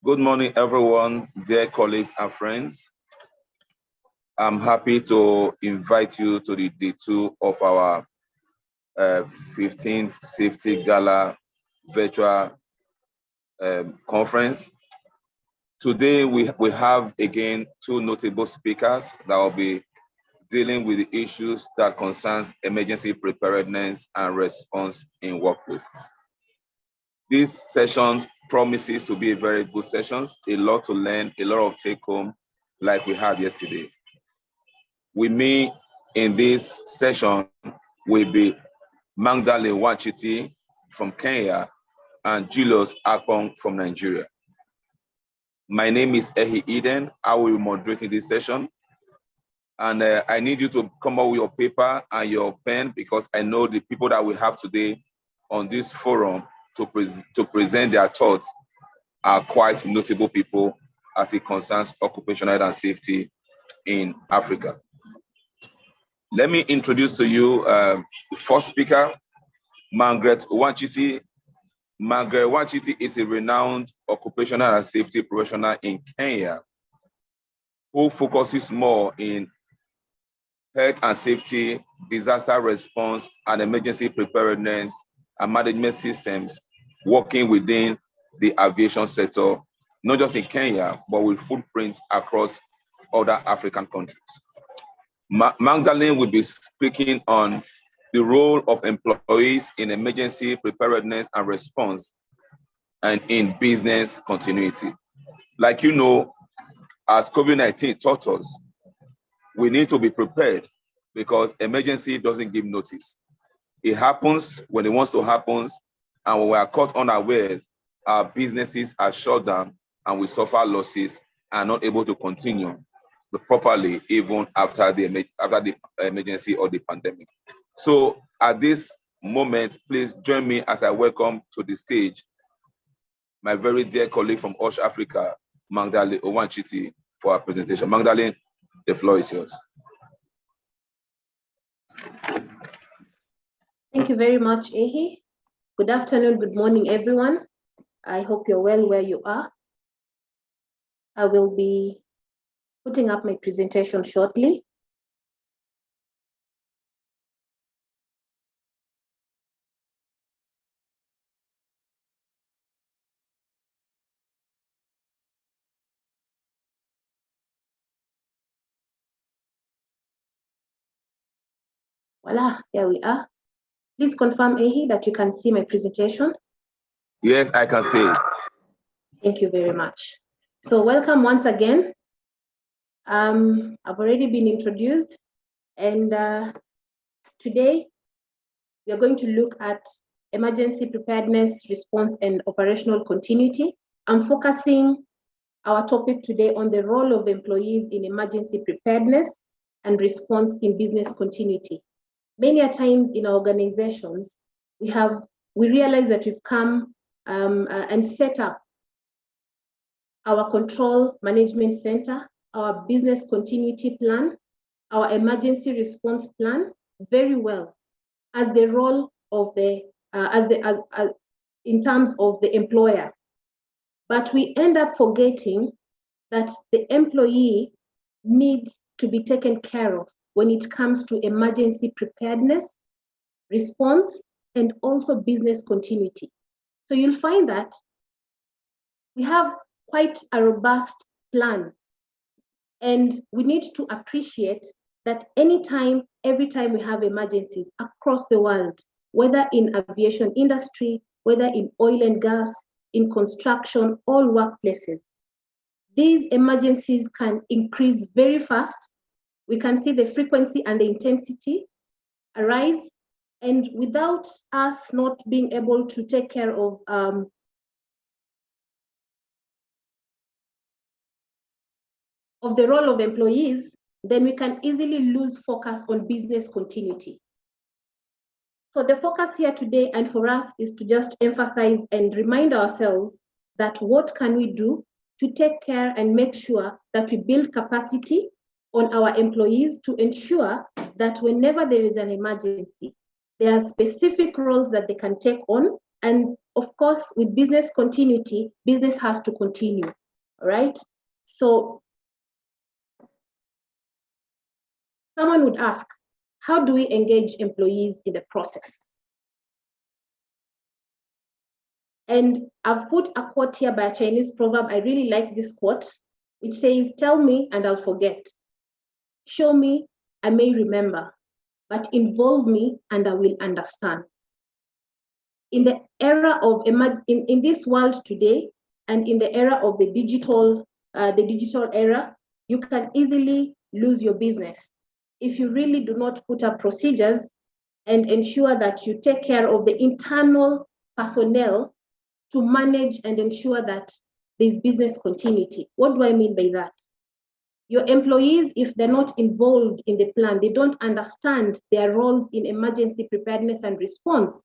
Good morning, everyone, dear colleagues and friends. I'm happy to invite you to the day 2 of our 15th Safety Gala virtual conference. Today, we have again 2 notable speakers that will be dealing with the issues that concerns emergency preparedness and response in workplaces. This session promises to be a very good session, a lot to learn, a lot of take home like we had yesterday. With me in this session will be Magdalene Wachiti from Kenya and Julius Akpong from Nigeria. My name is Ehi Eden. I will be moderating this session. And I need you to come up with your paper and your pen because I know the people that we have today on this forum to present their thoughts are quite notable people as it concerns occupational health and safety in Africa. Let me introduce to you the first speaker, Margaret Wachiti. Margaret Wachiti is a renowned occupational and safety professional in Kenya who focuses more in health and safety, disaster response, and emergency preparedness and management systems, working within the aviation sector, not just in Kenya, but with footprints across other African countries. Magdalene will be speaking on the role of employees in emergency preparedness and response and in business continuity. Like you know, as COVID-19 taught us, we need to be prepared because emergency doesn't give notice. It happens when it wants to happen, and when we are caught unawares, our businesses are shut down and we suffer losses and not able to continue properly even after the emergency or the pandemic. So at this moment, please join me as I welcome to the stage my very dear colleague from Osh Africa, Magdalene Wachiti, for our presentation. Magdalene, the floor is yours. Thank you very much, Ehi. Good afternoon, good morning, everyone. I hope you're well where you are. I will be putting up my presentation shortly. Voila, here we are. Please confirm, Ehi, that you can see my presentation. Yes, I can see it. Thank you very much. So welcome once again. I've already been introduced, and today we are going to look at emergency preparedness, response, and operational continuity. I'm focusing our topic today on the role of employees in emergency preparedness and response in business continuity. Many a times in our organizations, we realize that we've come and set up our control management center, our business continuity plan, our emergency response plan very well as the role of the in terms of the employer. But we end up forgetting that the employee needs to be taken care of when it comes to emergency preparedness, response, and also business continuity. So you'll find that we have quite a robust plan, and we need to appreciate that every time we have emergencies across the world, whether in aviation industry, whether in oil and gas, in construction, all workplaces, these emergencies can increase very fast. We can see the frequency and the intensity arise, and without us not being able to take care of the role of employees, then we can easily lose focus on business continuity. So the focus here today and for us is to just emphasize and remind ourselves that what can we do to take care and make sure that we build capacity on our employees to ensure that whenever there is an emergency, there are specific roles that they can take on, and of course, with business continuity, business has to continue, all right? So someone would ask, how do we engage employees in the process? And I've put a quote here by a Chinese proverb. I really like this quote, which says, tell me and I'll forget. Show me, I may remember, but involve me and I will understand. In the era of, in this world today, and in the era of the digital era, you can easily lose your business if you really do not put up procedures and ensure that you take care of the internal personnel to manage and ensure that there's business continuity. What do I mean by that? Your employees, if they're not involved in the plan, they don't understand their roles in emergency preparedness and response,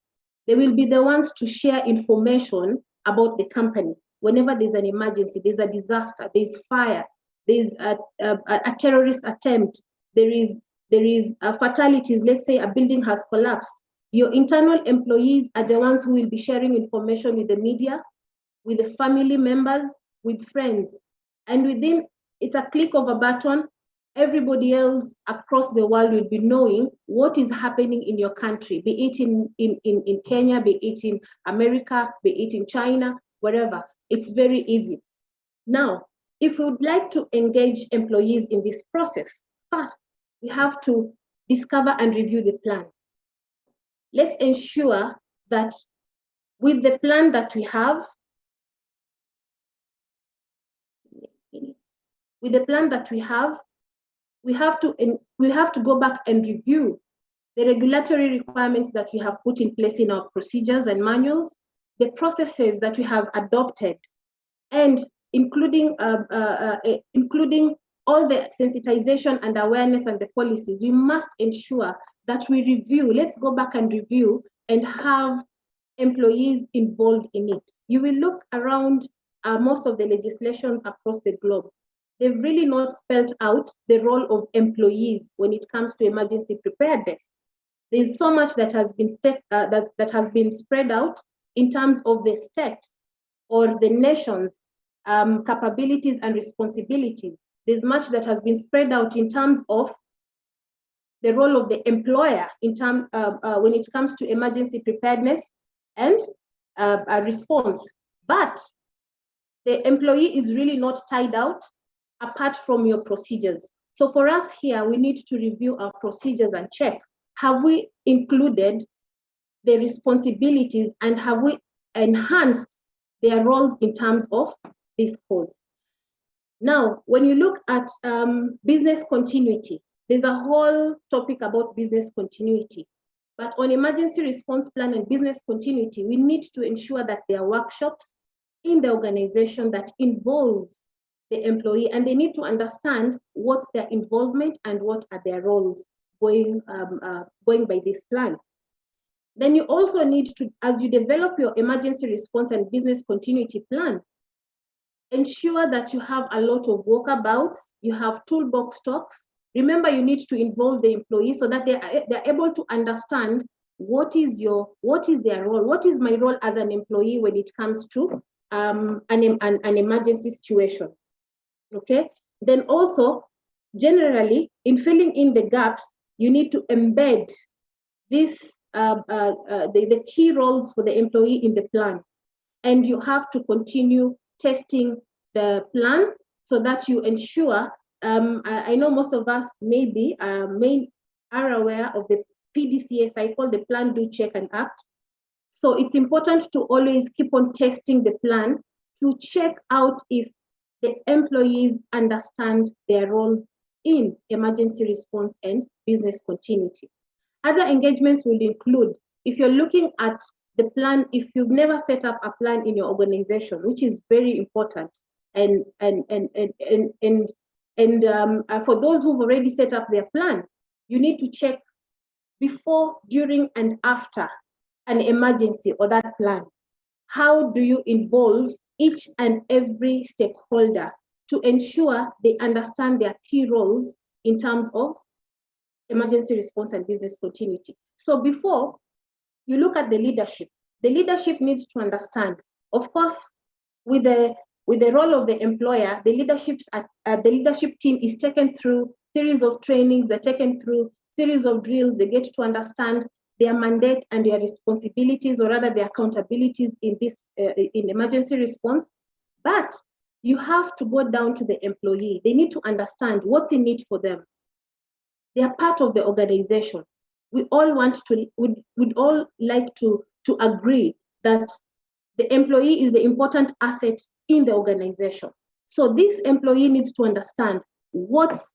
they will be the ones to share information about the company. Whenever there's an emergency, there's a disaster, there's fire, there's a terrorist attempt, there is fatalities, let's say a building has collapsed, your internal employees are the ones who will be sharing information with the media, with the family members, with friends. And within, it's a click of a button, everybody else across the world will be knowing what is happening in your country, be it in Kenya, be it in America, be it in China, wherever. It's very easy. Now, if we would like to engage employees in this process, first, we have to discover and review the plan. Let's ensure that with the plan that we have, we have to go back and review the regulatory requirements that we have put in place in our procedures and manuals, the processes that we have adopted, and including all the sensitization and awareness and the policies. We must ensure that we review, let's go back and review and have employees involved in it. You will look around most of the legislations across the globe. They've really not spelled out the role of employees when it comes to emergency preparedness. There's so much that has been that has been spread out in terms of the state or the nation's capabilities and responsibilities. There's much that has been spread out in terms of the role of the employer in terms when it comes to emergency preparedness and a response. But the employee is really not tied out apart from your procedures. So for us here, we need to review our procedures and check, have we included the responsibilities and have we enhanced their roles in terms of this cause? Now, when you look at business continuity, there's a whole topic about business continuity. But on emergency response plan and business continuity, we need to ensure that there are workshops in the organization that involves the employee, and they need to understand what's their involvement and what are their roles going by this plan. Then you also need to, as you develop your emergency response and business continuity plan, ensure that you have a lot of walkabouts, you have toolbox talks. Remember, you need to involve the employees so that they're able to understand what is their role, what is my role as an employee when it comes to an emergency situation. Okay. Then also, generally, in filling in the gaps, you need to embed this the key roles for the employee in the plan, and you have to continue testing the plan so that you ensure. I know most of us maybe are aware of the PDCA cycle, the plan, do, check, and act. So it's important to always keep on testing the plan to check out if the employees understand their roles in emergency response and business continuity. Other engagements will include, if you're looking at the plan, if you've never set up a plan in your organization, which is very important, and for those who've already set up their plan, you need to check before, during, and after an emergency or that plan. How do you involve each and every stakeholder to ensure they understand their key roles in terms of emergency response and business continuity? So before you look at the leadership, the leadership needs to understand. Of course, with the role of the employer, the leadership team is taken through series of trainings, they're taken through series of drills, they get to understand their mandate and their responsibilities, or rather their accountabilities in this in emergency response. But you have to go down to the employee. They need to understand what's in it for them. They are part of the organization. We all would all like to agree that the employee is the important asset in the organization. So this employee needs to understand what's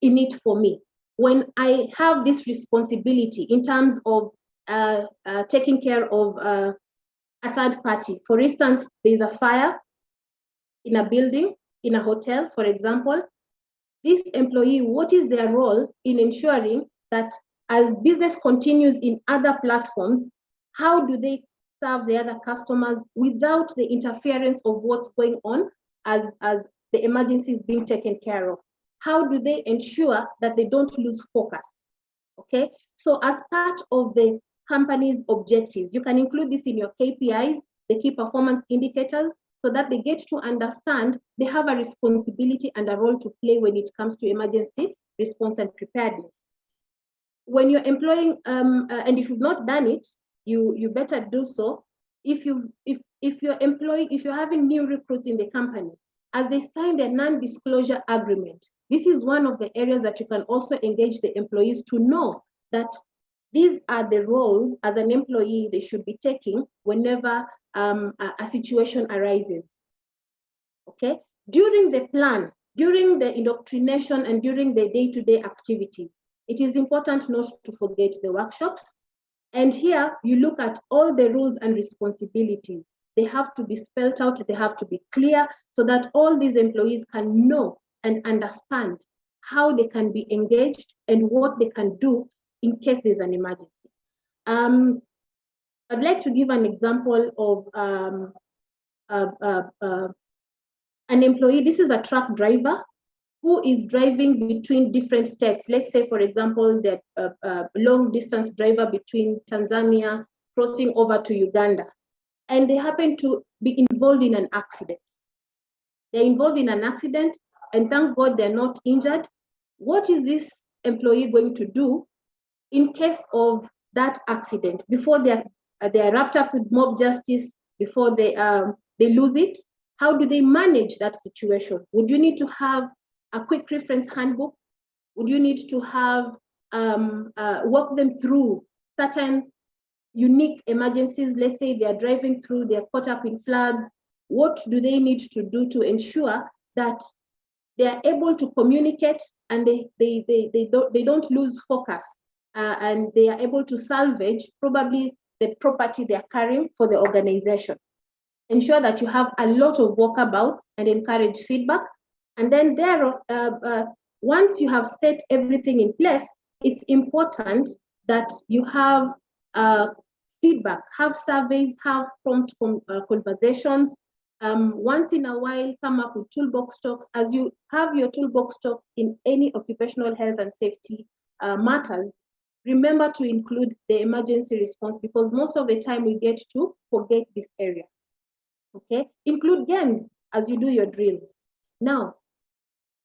in it for me. When I have this responsibility in terms of taking care of a third party, for instance, there's a fire in a building, in a hotel, for example, this employee, what is their role in ensuring that as business continues in other platforms, how do they serve the other customers without the interference of what's going on as the emergency is being taken care of? How do they ensure that they don't lose focus? Okay, so as part of the company's objectives, you can include this in your KPIs, the key performance indicators, so that they get to understand they have a responsibility and a role to play when it comes to emergency response and preparedness. When you're employing, and if you've not done it, you better do so. If you're having new recruits in the company, as they sign their non-disclosure agreement, this is one of the areas that you can also engage the employees to know that these are the roles as an employee they should be taking whenever a situation arises. Okay, during the plan, during the indoctrination, and during the day-to-day activities, it is important not to forget the workshops. And here you look at all the rules and responsibilities. They have to be spelled out, they have to be clear, so that all these employees can know and understand how they can be engaged and what they can do in case there's an emergency. I'd like to give an example of an employee. This is a truck driver who is driving between different states. Let's say, for example, the long distance driver between Tanzania crossing over to Uganda, and they happen to be involved in an accident. They're involved in an accident, and thank God they're not injured. What is this employee going to do in case of that accident before they are wrapped up with mob justice, before they lose it? How do they manage that situation? Would you need to have a quick reference handbook? Would you need to have walk them through certain unique emergencies? Let's say they are driving through, they are caught up in floods. What do they need to do to ensure that they are able to communicate and they don't lose focus, and they are able to salvage probably the property they are carrying for the organization? Ensure that you have a lot of walkabouts and encourage feedback. And then once you have set everything in place, it's important that you have feedback, have surveys, have prompt conversations. Once in a while, come up with toolbox talks. As you have your toolbox talks in any occupational health and safety matters, remember to include the emergency response, because most of the time we get to forget this area. Okay, include games as you do your drills. Now,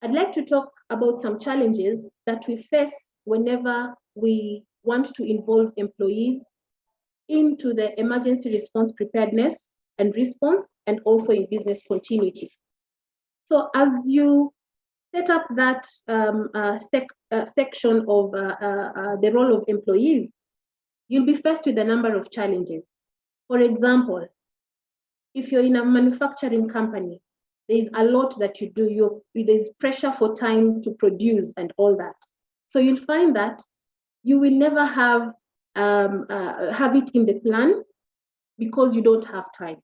I'd like to talk about some challenges that we face whenever we want to involve employees into the emergency response preparedness and response, and also in business continuity. So as you set up that section of the role of employees, you'll be faced with a number of challenges. For example, if you're in a manufacturing company, there's a lot that you do. There's pressure for time to produce and all that. So you'll find that you will never have it in the plan because you don't have time.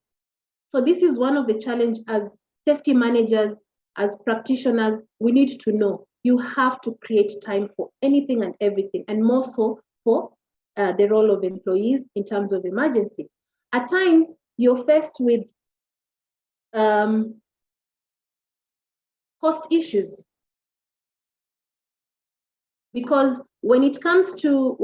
So this is one of the challenges as safety managers, as practitioners. We need to know you have to create time for anything and everything, and more so for the role of employees in terms of emergency. At times, you're faced with cost issues, because when it comes to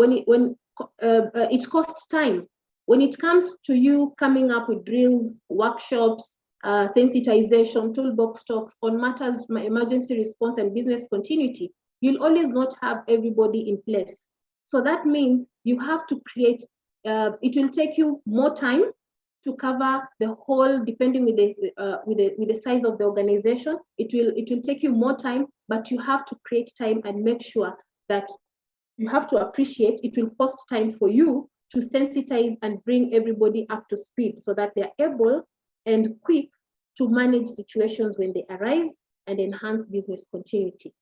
it costs time. When it comes to you coming up with drills, workshops, sensitization, toolbox talks on matters, emergency response and business continuity, you'll always not have everybody in place. So that means you have to create, it will take you more time to cover the whole, depending with the size of the organization. It will take you more time, but you have to create time and make sure that you have to appreciate it will cost time for you to sensitize and bring everybody up to speed so that they're able and quick to manage situations when they arise and enhance business continuity.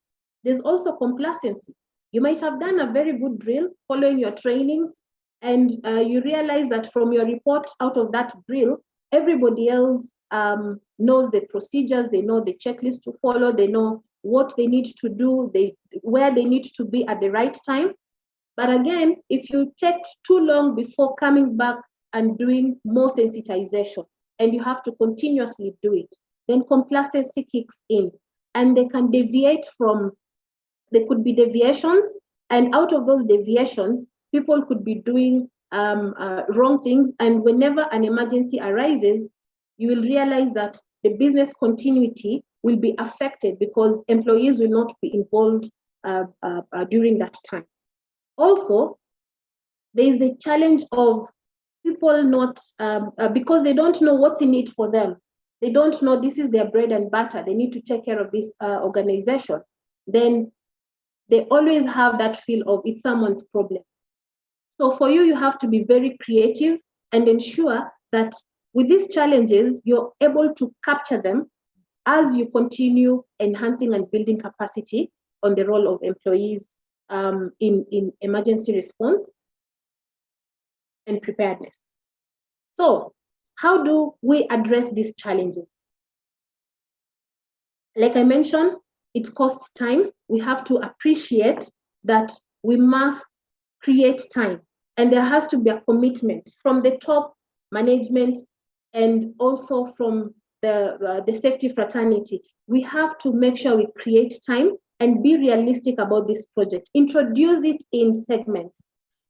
There's also complacency. You might have done a very good drill following your trainings, and you realize that from your report out of that drill, everybody else knows the procedures, they know the checklist to follow, they know what they need to do, where they need to be at the right time. But again, if you take too long before coming back and doing more sensitization, and you have to continuously do it, then complacency kicks in, and they can deviate from, there could be deviations, and out of those deviations, people could be doing wrong things. And whenever an emergency arises, you will realize that the business continuity will be affected because employees will not be involved during that time. Also, there is the challenge of people not, because they don't know what's in it for them. They don't know this is their bread and butter. They need to take care of this organization. Then they always have that feel of it's someone's problem. So for you, you have to be very creative and ensure that with these challenges, you're able to capture them as you continue enhancing and building capacity on the role of employees in emergency response and preparedness. So how do we address these challenges? Like I mentioned, it costs time. We have to appreciate that we must create time, and there has to be a commitment from the top management and also from the safety fraternity. We have to make sure we create time and be realistic about this project. Introduce it in segments.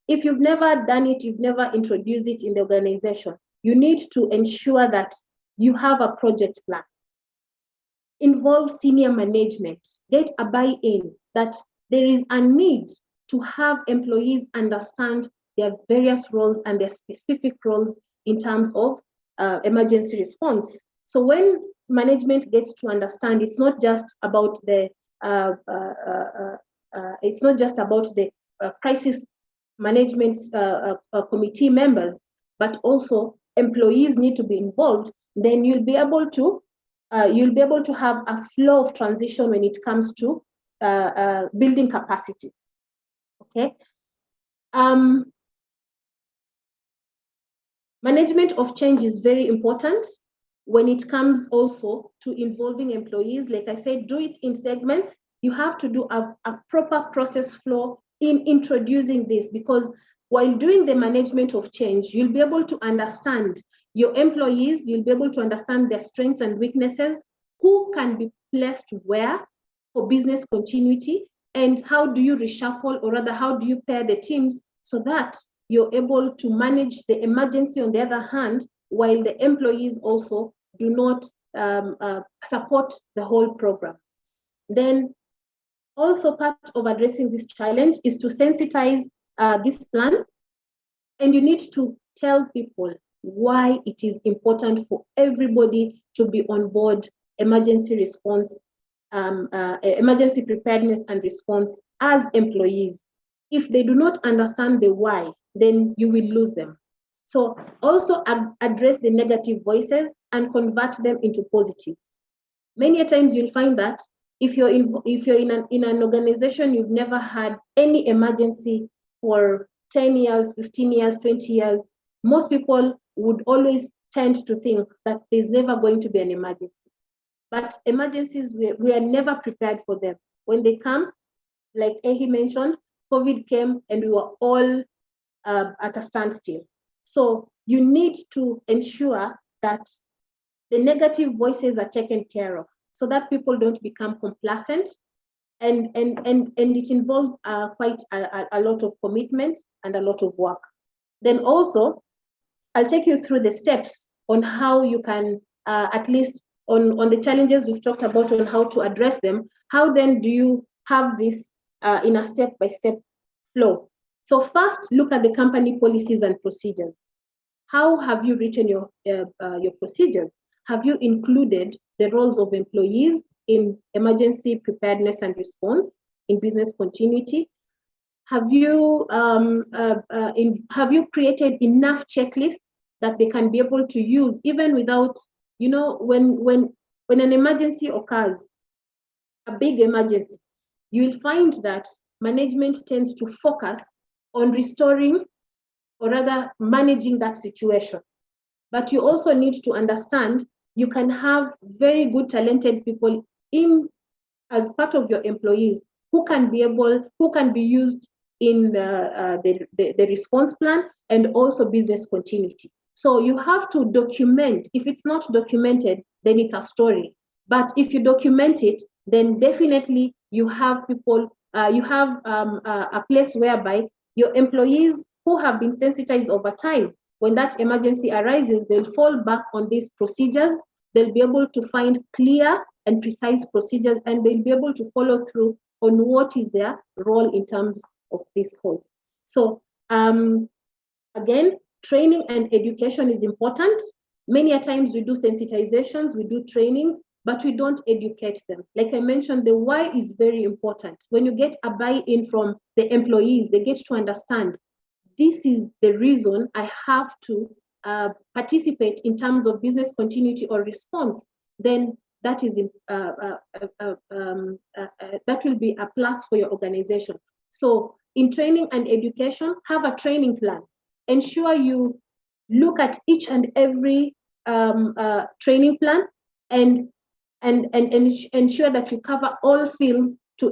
If you've never done it, you've never introduced it in the organization, you need to ensure that you have a project plan. Involve senior management, get a buy-in that there is a need to have employees understand their various roles and their specific roles in terms of emergency response. So when management gets to understand, it's not just about the crisis management committee members, but also employees need to be involved. Then you'll be able to have a flow of transition when it comes to building capacity. Okay. Management of change is very important when it comes also to involving employees. Like I said, do it in segments. You have to do a proper process flow in introducing this, because while doing the management of change, you'll be able to understand your employees, you'll be able to understand their strengths and weaknesses, who can be placed where for business continuity, and how do you reshuffle, or rather, how do you pair the teams so that you're able to manage the emergency on the other hand, while the employees also do not support the whole program. Then also part of addressing this challenge is to sensitize this plan, and you need to tell people why it is important for everybody to be on board emergency response, emergency preparedness and response as employees. If they do not understand the why, then you will lose them. So also address the negative voices and convert them into positive. Many times you'll find that if you're in an organization, you've never had any emergency for 10 years, 15 years, 20 years, most people would always tend to think that there's never going to be an emergency. But emergencies, we are never prepared for them. When they come, like Ehi mentioned, COVID came and we were all at a standstill. So you need to ensure that the negative voices are taken care of so that people don't become complacent, and it involves quite a lot of commitment and a lot of work. Then also I'll take you through the steps on how you can, at least on the challenges we've talked about, on how to address them. How then do you have this in a step-by-step flow? So first, look at the company policies and procedures. How have you written your procedures? Have you included the roles of employees in emergency preparedness and response, in business continuity? Have you created enough checklists that they can be able to use, even without, when an emergency occurs, a big emergency, you'll find that management tends to focus on restoring, or rather managing, that situation. But you also need to understand you can have very good, talented people in as part of your employees who can be used in the response plan and also business continuity. So you have to document. If it's not documented, then it's a story. But if you document it, then definitely you have people, you have a place whereby your employees who have been sensitized over time, when that emergency arises, they'll fall back on these procedures. They'll be able to find clear and precise procedures, and they'll be able to follow through on what is their role in terms of this course. So again, training and education is important. Many a times we do sensitizations, we do trainings, but we don't educate them. Like I mentioned, the why is very important. When you get a buy-in from the employees, they get to understand, this is the reason I have to participate in terms of business continuity or response, then that is that will be a plus for your organization. So in training and education, have a training plan. Ensure you look at each and every training plan and ensure that you cover all fields to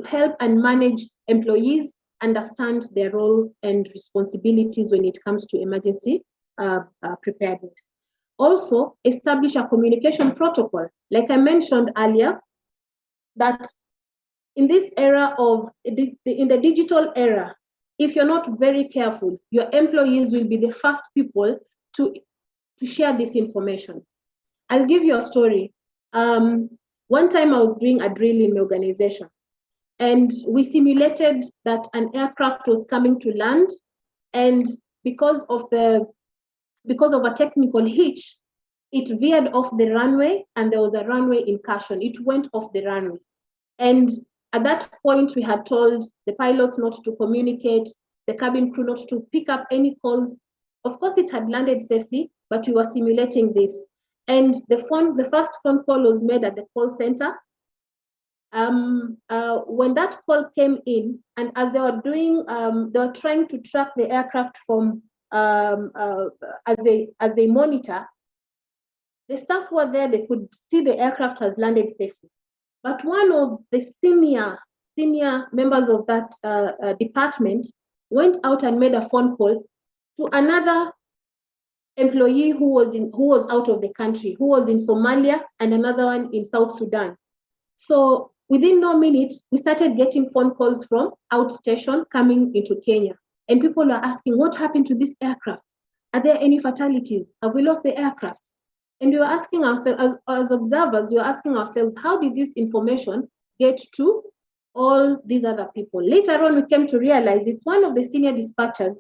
help and manage employees understand their role and responsibilities when it comes to emergency preparedness. Also, establish a communication protocol. Like I mentioned earlier, that in this era of, in the digital era, if you're not very careful, your employees will be the first people to share this information. I'll give you a story. One time I was doing a drill in my organization, and we simulated that an aircraft was coming to land, and because of a technical hitch, it veered off the runway, and there was a runway incursion. It went off the runway. And at that point, we had told the pilots not to communicate, the cabin crew not to pick up any calls. Of course, it had landed safely, but we were simulating this. And the first phone call was made at the call center. When that call came in, and as they were trying to track the aircraft from as they monitor, the staff were there. They could see the aircraft has landed safely. But one of the senior members of that department went out and made a phone call to another employee who was out of the country, who was in Somalia, and another one in South Sudan. So within no minutes, we started getting phone calls from outstation coming into Kenya. And people were asking, what happened to this aircraft? Are there any fatalities? Have we lost the aircraft? And we were asking ourselves, as observers, we were asking ourselves, how did this information get to all these other people? Later on, we came to realize it's one of the senior dispatchers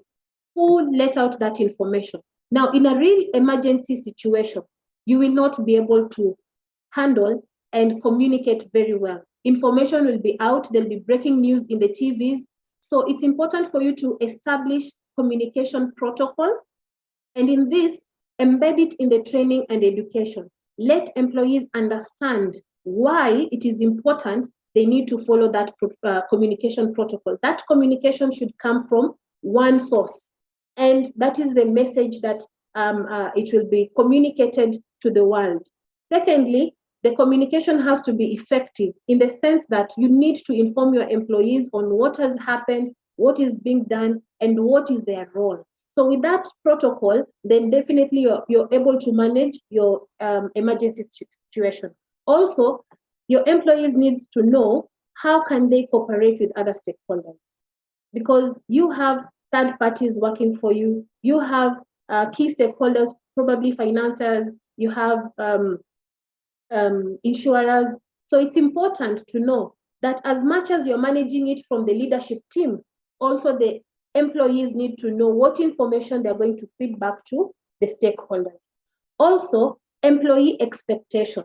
who let out that information. Now, in a real emergency situation, you will not be able to handle and communicate very well. Information will be out, there'll be breaking news in the TVs. So it's important for you to establish communication protocol. And in this, embed it in the training and education. Let employees understand why it is important they need to follow that communication protocol. That communication should come from one source. And that is the message that it will be communicated to the world. Secondly, the communication has to be effective in the sense that you need to inform your employees on what has happened, what is being done, and what is their role. So with that protocol, then definitely you're able to manage your emergency situation. Also, your employees need to know how can they cooperate with other stakeholders, because you have third parties working for you. You have key stakeholders, probably financiers. You have insurers. So it's important to know that as much as you're managing it from the leadership team, also the employees need to know what information they're going to feed back to the stakeholders. Also, employee expectation.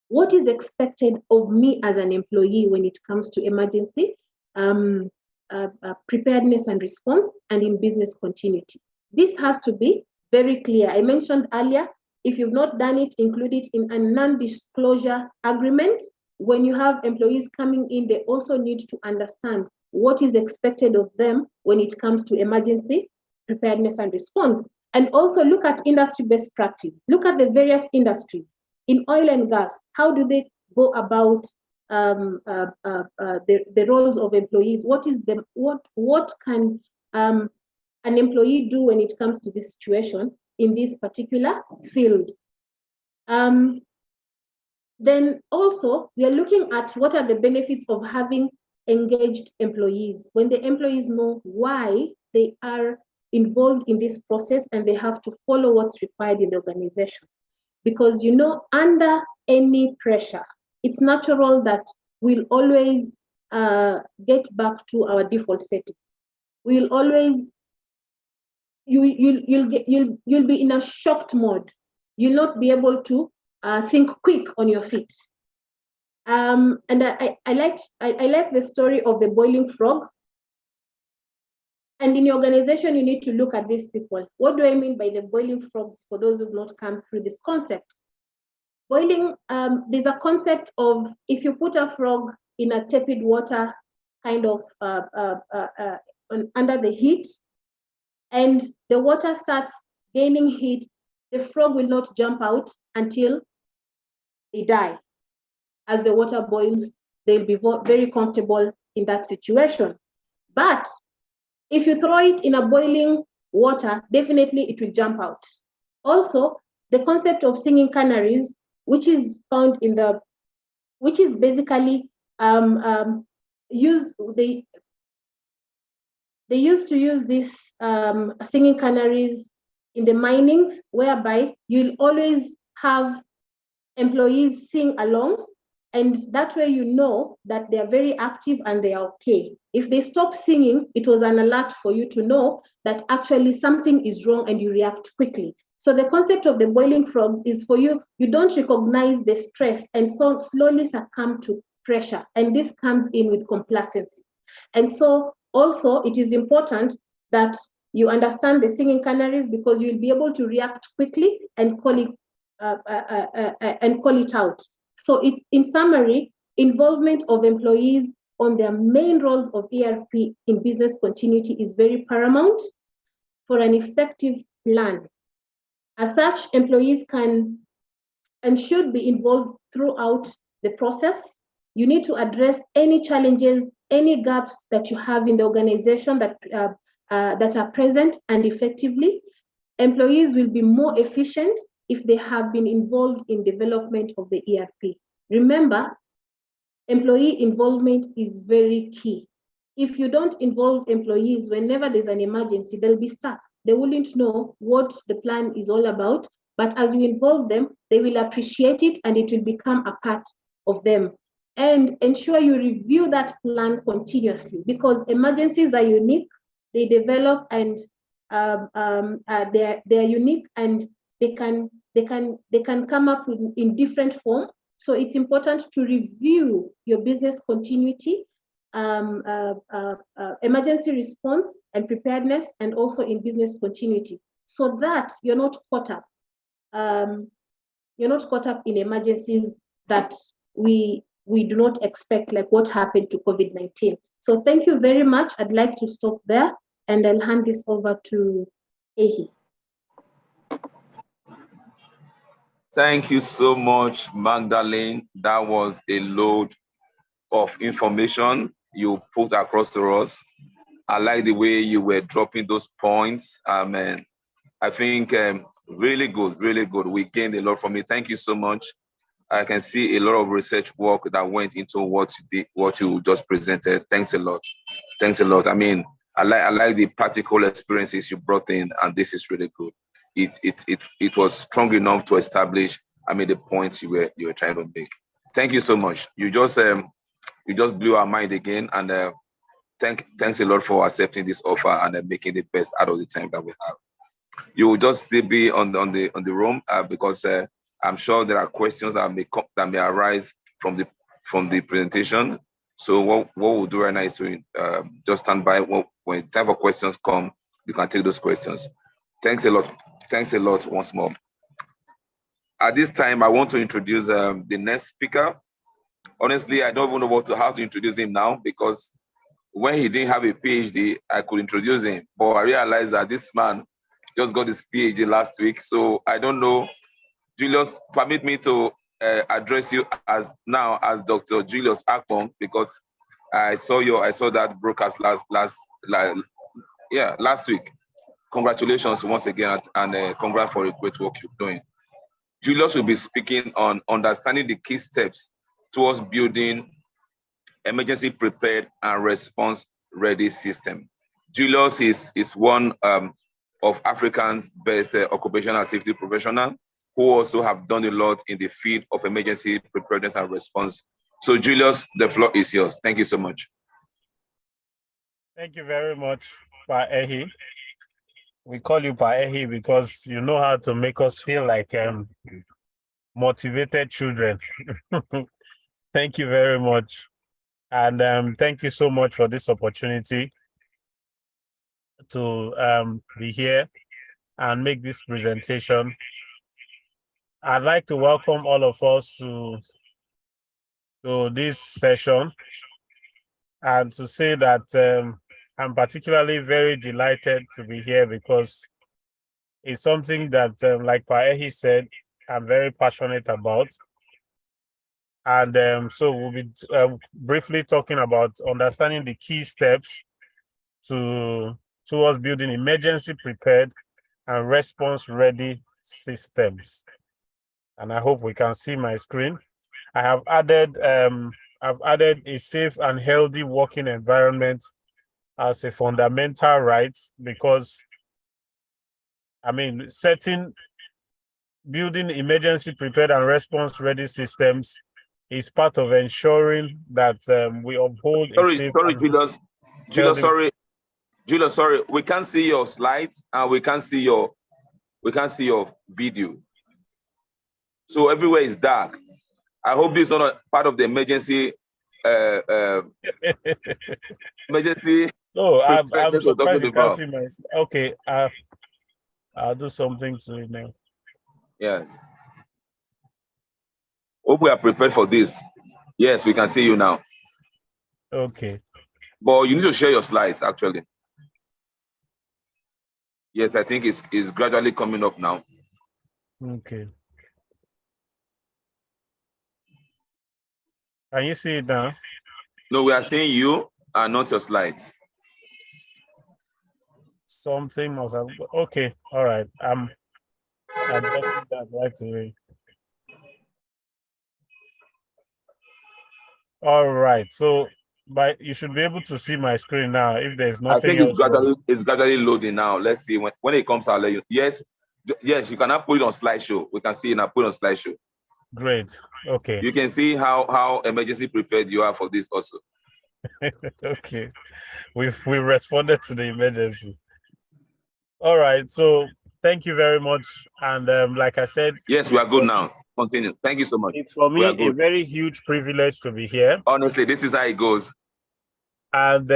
What is expected of me as an employee when it comes to emergency preparedness and response, and in business continuity? This has to be very clear. I mentioned earlier, if you've not done it, include it in a non-disclosure agreement. When you have employees coming in, they also need to understand what is expected of them when it comes to emergency preparedness and response. And also look at industry best practice. Look at the various industries. In oil and gas, how do they go about the roles of employees? What can an employee do when it comes to this situation in this particular field? Then also, we are looking at what are the benefits of having engaged employees. When the employees know why they are involved in this process and they have to follow what's required in the organization. Because, you know, under any pressure, it's natural that we'll always get back to our default setting. We'll always, you'll be in a shocked mode. You'll not be able to think quick on your feet. And I like the story of the boiling frog. And in your organization, you need to look at these people. What do I mean by the boiling frogs for those who've not come through this concept? Boiling, there's a concept of if you put a frog in a tepid water, kind of under the heat, and the water starts gaining heat, the frog will not jump out until they die. As the water boils, they'll be very comfortable in that situation. But if you throw it in a boiling water, definitely it will jump out. Also, the concept of singing canaries, which is found in the, which is basically used, they used to use this singing canaries in the minings, whereby you'll always have employees sing along, and that way you know that they are very active and they are okay. If they stop singing, it was an alert for you to know that actually something is wrong and you react quickly. So the concept of the boiling frogs is for you, you don't recognize the stress and so slowly succumb to pressure. And this comes in with complacency. And so also it is important that you understand the singing canaries, because you'll be able to react quickly and call it out. So in summary, involvement of employees on their main roles of ERP in business continuity is very paramount for an effective plan. As such, employees can and should be involved throughout the process. You need to address any challenges, any gaps that you have in the organization that are present, and effectively. Employees will be more efficient if they have been involved in development of the ERP. Remember, employee involvement is very key. If you don't involve employees, whenever there's an emergency, they'll be stuck. They wouldn't know what the plan is all about, but as you involve them, they will appreciate it and it will become a part of them. And ensure you review that plan continuously, because emergencies are unique, they develop, and they're unique, and they can come up in different form. So it's important to review your business continuity, emergency response and preparedness, and also in business continuity, so that you're not caught up. You're not caught up in emergencies that we do not expect, like what happened to COVID-19. So thank you very much. I'd like to stop there, and I'll hand this over to Ehi. Thank you so much, Magdalene. That was a load of information you put across to us. I like the way you were dropping those points. I think really good, really good. We gained a lot from it. Thank you so much. I can see a lot of research work that went into what you did, what you just presented. Thanks a lot. Thanks a lot. I mean, I like the practical experiences you brought in, and this is really good. It was strong enough to establish, I mean, the points you were trying to make. Thank you so much. You just blew our mind again, and thanks a lot for accepting this offer and making the best out of the time that we have. You will just still be on the room because I'm sure there are questions that may arise from the presentation. So what we'll do right now is to just stand by. When time for questions come, you can take those questions. Thanks a lot. Thanks a lot once more. At this time, I want to introduce the next speaker. Honestly, I don't even know how to introduce him now, because when he didn't have a PhD, I could introduce him. But I realized that this man just got his PhD last week. So I don't know. Julius, permit me to address you as Dr. Julius Akpong, because I saw that broadcast last week. Congratulations once again, and congrats for the great work you're doing. Julius will be speaking on understanding the key steps towards building emergency prepared and response ready system. Julius is one of Africa's best occupational safety professional, who also have done a lot in the field of emergency preparedness and response. So Julius, the floor is yours. Thank you so much. Thank you very much, Pa Ehi. We call you Pa Ehi because you know how to make us feel like motivated children. Thank you very much. And thank you so much for this opportunity to be here and make this presentation. I'd like to welcome all of us to this session, and to say that I'm particularly very delighted to be here, because it's something that, like Pa Ehi said, I'm very passionate about. And so we'll be briefly talking about understanding the key steps towards building emergency prepared and response ready systems. And I hope we can see my screen. I have added a safe and healthy working environment as a fundamental right, because I mean, building emergency prepared and response ready systems is part of ensuring that we uphold a safe. Julius, sorry, we can't see your slides and we can't see your video. So everywhere is dark. I hope this is not part of the emergency. Emergency. No, I'm surprised you can't see my. Okay, I'll do something to it now. Yes. Hope we are prepared for this. Yes, we can see you now. Okay. But you need to share your slides, actually. Yes, I think it's gradually coming up now. Okay. Can you see it now? No, we are seeing you and not your slides. Something must have. Okay, all right. I'm addressing that right away. All right. So, you should be able to see my screen now. If there's nothing, I think it's gradually loading now. Let's see when it comes. I'll let you. Yes, you can now put it on slideshow. We can see it now. Put it on slideshow. Great. Okay. You can see how emergency prepared you are for this also. Okay. We responded to the emergency. All right. So thank you very much. And like I said, yes, we are good now. Continue. Thank you so much. It's for me a very huge privilege to be here. Honestly, this is how it goes. And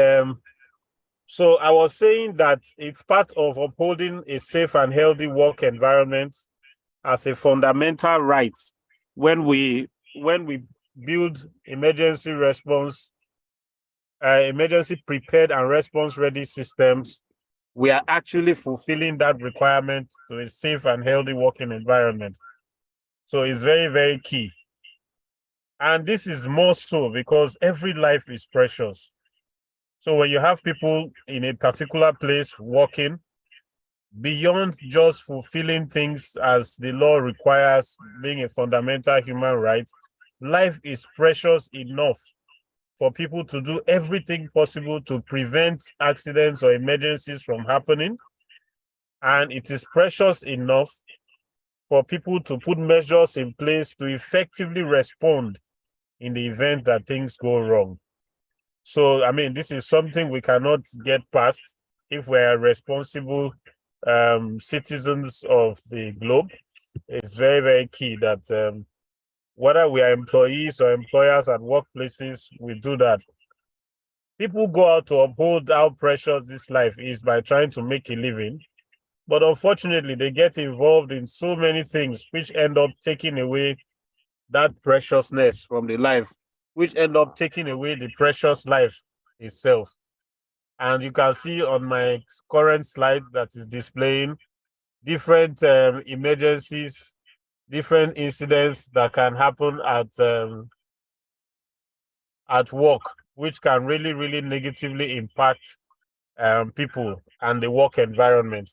so I was saying that it's part of upholding a safe and healthy work environment as a fundamental right when we build emergency prepared and response ready systems. We are actually fulfilling that requirement to a safe and healthy working environment. So it's very, very key. And this is more so because every life is precious. So when you have people in a particular place working, beyond just fulfilling things as the law requires, being a fundamental human right, life is precious enough for people to do everything possible to prevent accidents or emergencies from happening. And it is precious enough for people to put measures in place to effectively respond in the event that things go wrong. So, I mean, this is something we cannot get past if we're responsible citizens of the globe. It's very, very key that whether we are employees or employers at workplaces, we do that. People go out to uphold how precious this life is by trying to make a living. But unfortunately, they get involved in so many things which end up taking away that preciousness from the life, which end up taking away the precious life itself. And you can see on my current slide that is displaying different emergencies, different incidents that can happen at work, which can really, really negatively impact people and the work environment.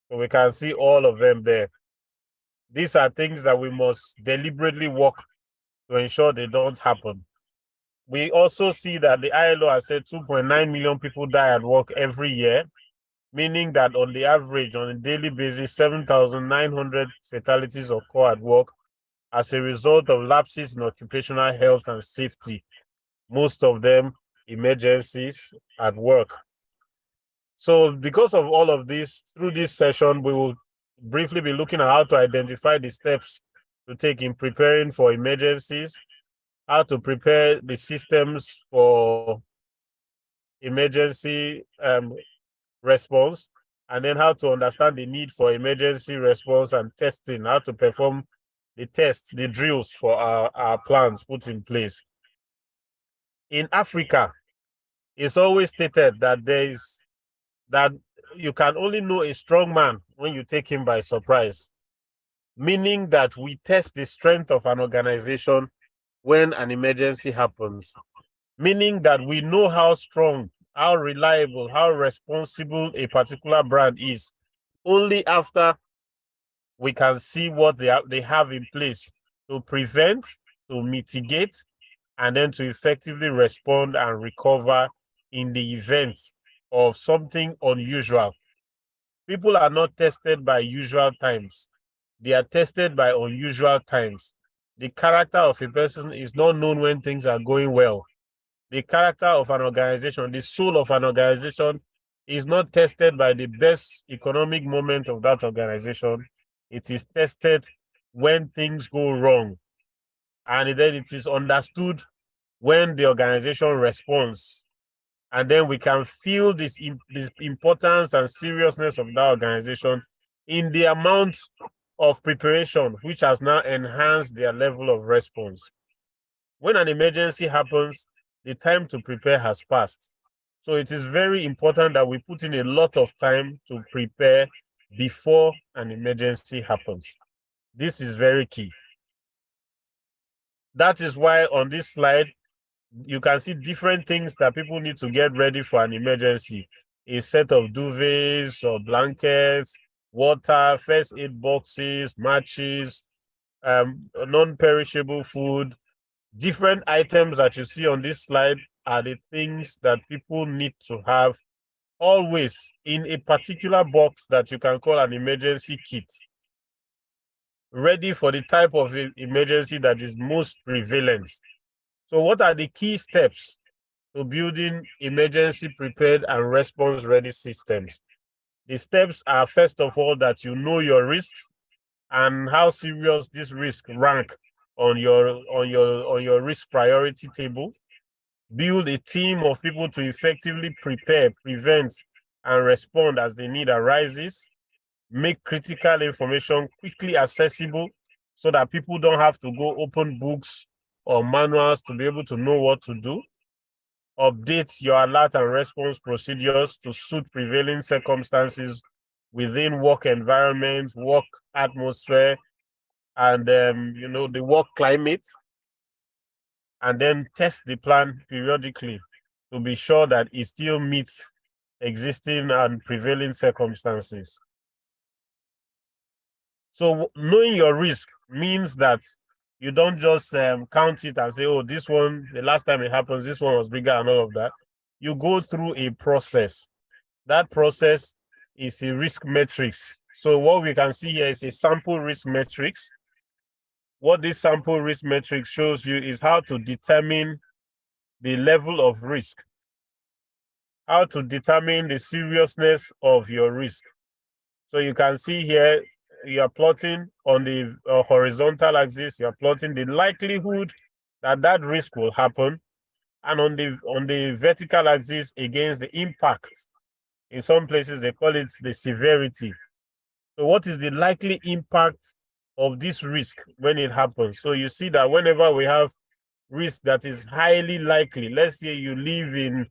So we can see all of them there. These are things that we must deliberately work to ensure they don't happen. We also see that the ILO has said 2.9 million people die at work every year, meaning that on the average, on a daily basis, 7,900 fatalities occur at work as a result of lapses in occupational health and safety, most of them emergencies at work. So because of all of this, through this session, we will briefly be looking at how to identify the steps to take in preparing for emergencies, how to prepare the systems for emergency response, and then how to understand the need for emergency response and testing, how to perform the tests, the drills for our plans put in place. In Africa, it's always stated that that you can only know a strong man when you take him by surprise, meaning that we test the strength of an organization when an emergency happens, meaning that we know how strong, how reliable, how responsible a particular brand is only after we can see what they have in place to prevent, to mitigate, and then to effectively respond and recover in the event of something unusual. People are not tested by usual times. They are tested by unusual times. The character of a person is not known when things are going well. The character of an organization, the soul of an organization, is not tested by the best economic moment of that organization. It is tested when things go wrong. And then it is understood when the organization responds. And then we can feel this importance and seriousness of that organization in the amount of preparation, which has now enhanced their level of response. When an emergency happens, the time to prepare has passed. So it is very important that we put in a lot of time to prepare before an emergency happens. This is very key. That is why on this slide, you can see different things that people need to get ready for an emergency. A set of duvets or blankets, water, first aid boxes, matches, non-perishable food. Different items that you see on this slide are the things that people need to have always in a particular box that you can call an emergency kit, ready for the type of emergency that is most prevalent. So what are the key steps to building emergency prepared and response ready systems? The steps are, first of all, that you know your risks and how serious this risk rank on your risk priority table. Build a team of people to effectively prepare, prevent, and respond as the need arises. Make critical information quickly accessible so that people don't have to go open books or manuals to be able to know what to do. Update your alert and response procedures to suit prevailing circumstances within work environment, work atmosphere, and the work climate. And then test the plan periodically to be sure that it still meets existing and prevailing circumstances. So knowing your risk means that You don't just count it and say, oh, this one, the last time it happens, this one was bigger and all of that. You go through a process. That process is a risk matrix. So what we can see here is a sample risk matrix. What this sample risk matrix shows you is how to determine the level of risk, how to determine the seriousness of your risk. So you can see here, you are plotting on the horizontal axis, you are plotting the likelihood that that risk will happen, and on the vertical axis against the impact. In some places, they call it the severity. So what is the likely impact of this risk when it happens? So you see that whenever we have risk that is highly likely, let's say you live in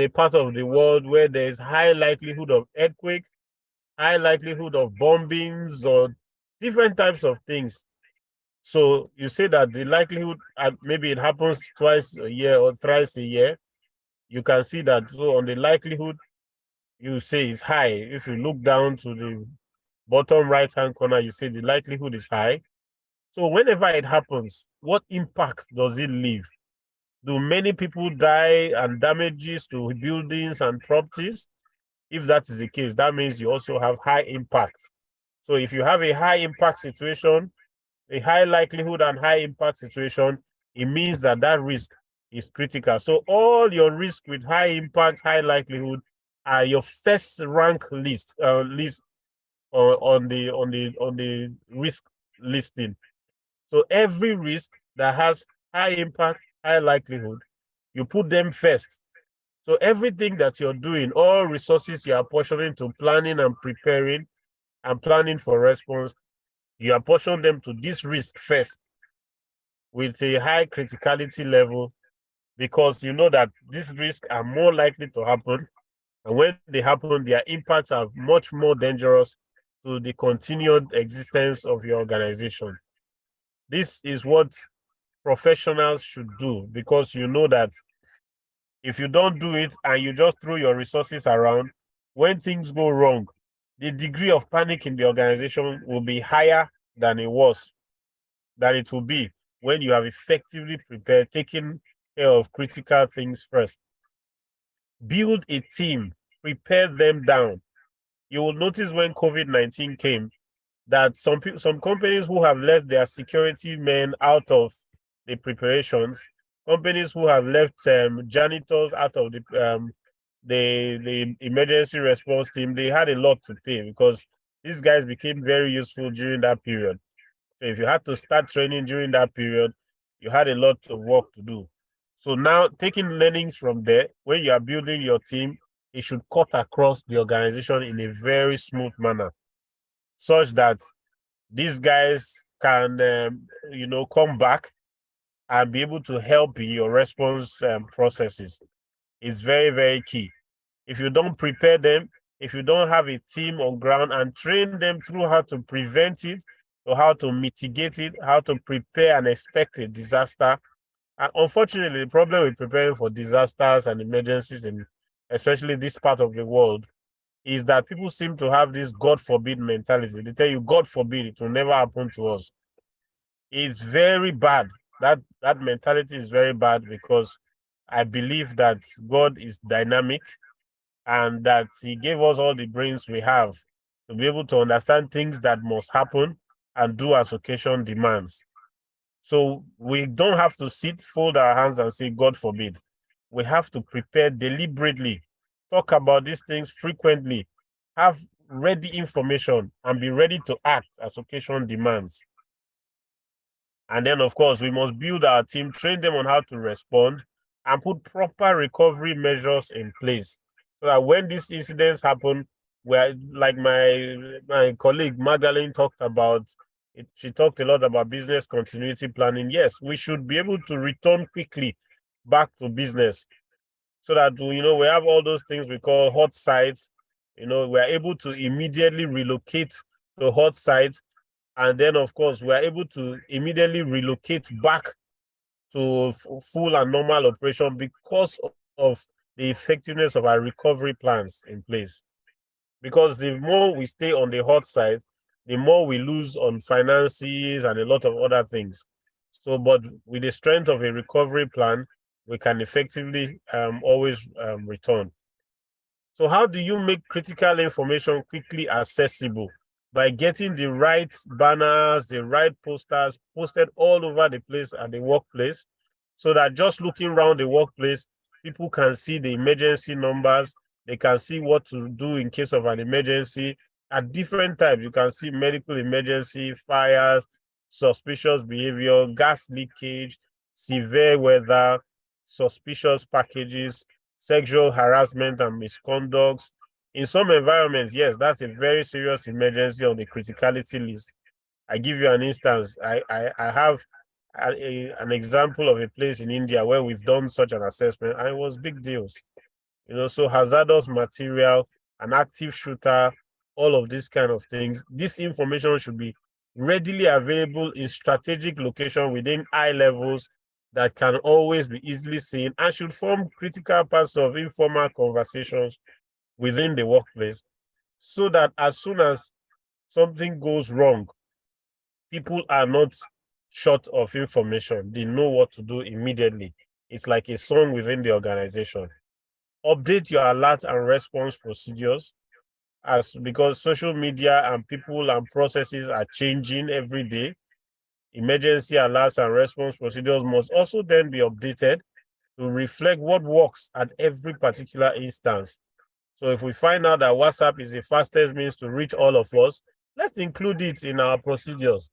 a part of the world where there is high likelihood of earthquake, high likelihood of bombings, or different types of things. So you say that the likelihood, maybe it happens twice a year or thrice a year. You can see that, so on the likelihood, you say is high. If you look down to the bottom right-hand corner, you say the likelihood is high. So whenever it happens, what impact does it leave? Do many people die and damages to buildings and properties? If that is the case, that means you also have high impact. So if you have a high impact situation, a high likelihood and high impact situation, it means that that risk is critical. So all your risk with high impact, high likelihood are your first rank list on the risk listing. So every risk that has high impact, high likelihood, you put them first. So everything that you're doing, all resources you are portioning to planning and preparing and planning for response, you apportion them to this risk first with a high criticality level, because you know that these risks are more likely to happen. And when they happen, their impacts are much more dangerous to the continued existence of your organization. This is what professionals should do, because you know that if you don't do it and you just throw your resources around, when things go wrong, the degree of panic in the organization will be higher than it will be when you have effectively prepared, taking care of critical things first. Build a team, prepare them down. You will notice when COVID-19 came that some companies who have left their security men out of the preparations, companies who have left janitors out of the emergency response team, they had a lot to pay, because these guys became very useful during that period. So if you had to start training during that period, you had a lot of work to do. So now, taking learnings from there, when you are building your team, it should cut across the organization in a very smooth manner, such that these guys can, come back and be able to help in your response processes. It's very, very key. If you don't prepare them, if you don't have a team on ground and train them through how to prevent it or how to mitigate it, how to prepare and expect a disaster. And unfortunately, the problem with preparing for disasters and emergencies, in especially this part of the world, is that people seem to have this God forbid mentality. They tell you, God forbid, it will never happen to us. It's very bad. That mentality is very bad, because I believe that God is dynamic and that he gave us all the brains we have to be able to understand things that must happen and do as occasion demands. So we don't have to sit, fold our hands and say, God forbid. We have to prepare deliberately, talk about these things frequently, have ready information, and be ready to act as occasion demands. And then, of course, we must build our team, train them on how to respond, and put proper recovery measures in place, so that when these incidents happen, where, like my colleague Magdalene talked about, she talked a lot about business continuity planning. Yes, we should be able to return quickly back to business, so that we have all those things we call hot sites. We're able to immediately relocate to hot sites, and then, of course, we are able to immediately relocate back to full and normal operation because of the effectiveness of our recovery plans in place. Because the more we stay on the hot side, the more we lose on finances and a lot of other things. So, but with the strength of a recovery plan, we can effectively always return. So how do you make critical information quickly accessible? By getting the right banners, the right posters posted all over the place at the workplace, so that just looking around the workplace, people can see the emergency numbers, they can see what to do in case of an emergency. At different times, you can see medical emergency, fires, suspicious behavior, gas leakage, severe weather, suspicious packages, sexual harassment and misconducts. In some environments, yes, that's a very serious emergency on the criticality list. I give you an instance. I have an example of a place in India where we've done such an assessment, and it was big deals. So hazardous material, an active shooter, all of these kind of things. This information should be readily available in strategic location within high levels that can always be easily seen and should form critical parts of informal conversations within the workplace, so that as soon as something goes wrong, people are not short of information. They know what to do immediately. It's like a song within the organization. Update your alert and response procedures, because social media and people and processes are changing every day. Emergency alerts and response procedures must also then be updated to reflect what works at every particular instance. So if we find out that WhatsApp is the fastest means to reach all of us, let's include it in our procedures.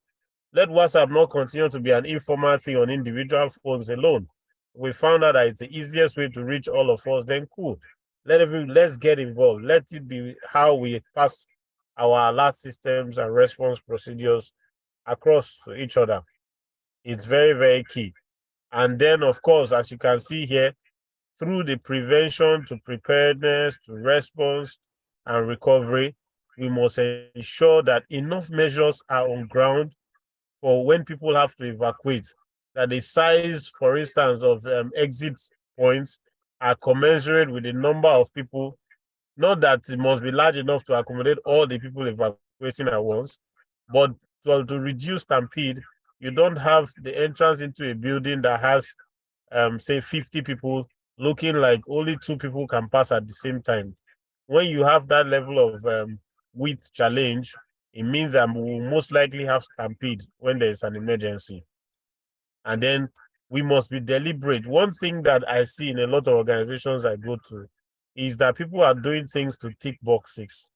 Let WhatsApp not continue to be an informal thing on individual phones alone. We found out that it's the easiest way to reach all of us, then cool. Let's get involved. Let it be how we pass our alert systems and response procedures across to each other. It's very, very key. And then, of course, as you can see here, through the prevention to preparedness to response and recovery, we must ensure that enough measures are on ground for when people have to evacuate, that the size, for instance, of exit points are commensurate with the number of people, not that it must be large enough to accommodate all the people evacuating at once, but to reduce stampede, you don't have the entrance into a building that has, say, 50 people looking like only 2 people can pass at the same time. When you have that level of width challenge, it means that we will most likely have stampede when there is an emergency. And then we must be deliberate. One thing that I see in a lot of organizations I go to is that people are doing things to tick boxes.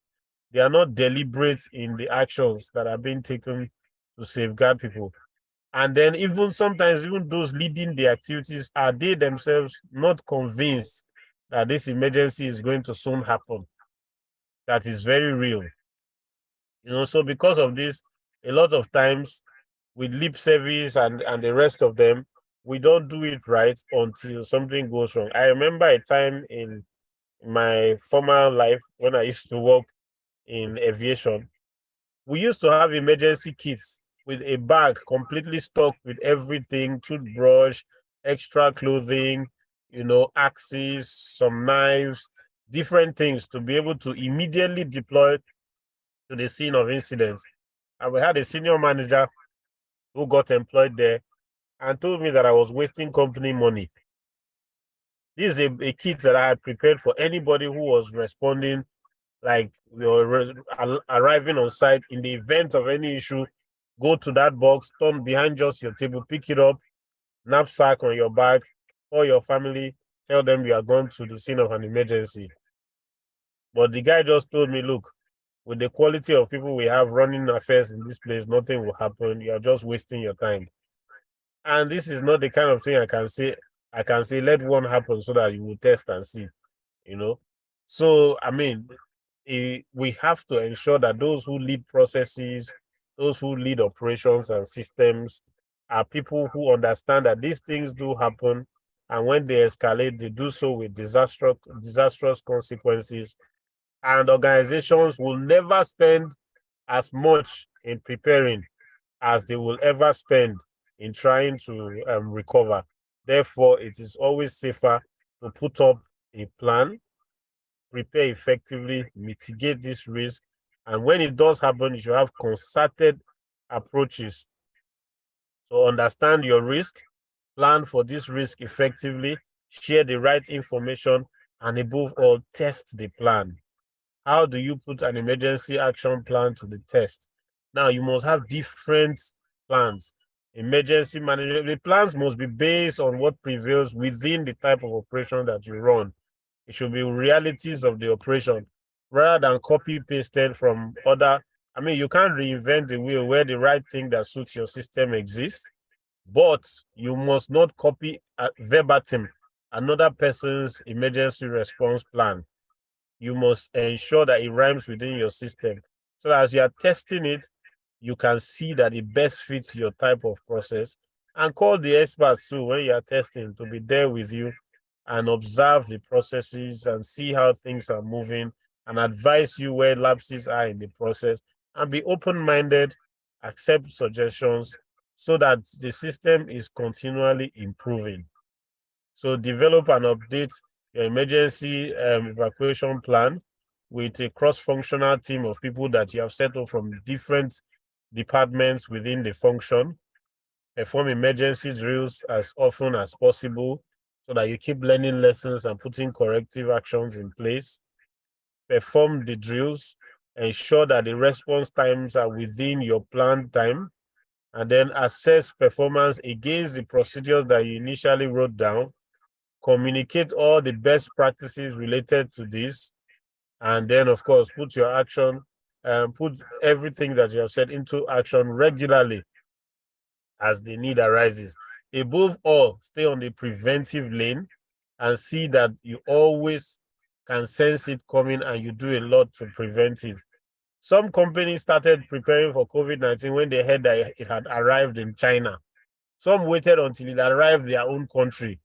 They are not deliberate in the actions that are being taken to safeguard people. And then even sometimes, even those leading the activities, are they themselves not convinced that this emergency is going to soon happen? That is very real. So because of this, a lot of times with lip service and the rest of them, we don't do it right until something goes wrong. I remember a time in my former life when I used to work in aviation, we used to have emergency kits with a bag completely stocked with everything, toothbrush, extra clothing, axes, some knives, different things to be able to immediately deploy to the scene of incidents. And we had a senior manager who got employed there and told me that I was wasting company money. This is a kit that I had prepared for anybody who was responding, like arriving on site. In the event of any issue, go to that box, turn behind just your table, pick it up, knapsack on your back, call your family, tell them you are going to the scene of an emergency. But the guy just told me, look, with the quality of people we have running affairs in this place, nothing will happen. You are just wasting your time. And this is not the kind of thing I can say, let one happen so that you will test and see, So, I mean, we have to ensure that those who lead processes, those who lead operations and systems are people who understand that these things do happen. And when they escalate, they do so with disastrous consequences. And organizations will never spend as much in preparing as they will ever spend in trying to recover. Therefore, it is always safer to put up a plan, prepare effectively, mitigate this risk, and when it does happen, you should have concerted approaches So understand your risk, plan for this risk effectively, share the right information, and above all, test the plan. How do you put an emergency action plan to the test? Now, you must have different plans. Emergency management, the plans must be based on what prevails within the type of operation that you run. It should be realities of the operation rather than copy pasted from other. I mean, you can't reinvent the wheel where the right thing that suits your system exists, but you must not copy verbatim another person's emergency response plan. You must ensure that it rhymes within your system. So that as you are testing it, you can see that it best fits your type of process, and call the experts too when you are testing to be there with you and observe the processes and see how things are moving and advise you where lapses are in the process, and be open-minded, accept suggestions so that the system is continually improving. So develop and update your emergency evacuation plan with a cross-functional team of people that you have set up from different departments within the function. Perform emergency drills as often as possible so that you keep learning lessons and putting corrective actions in place. Perform the drills, ensure that the response times are within your planned time, and then assess performance against the procedures that you initially wrote down. Communicate all the best practices related to this, and then of course put your action and put everything that you have said into action regularly as the need arises. Above all, stay on the preventive lane and see that you always can sense it coming and you do a lot to prevent it. Some companies started preparing for COVID-19 when they heard that it had arrived in China. Some waited until it arrived their own country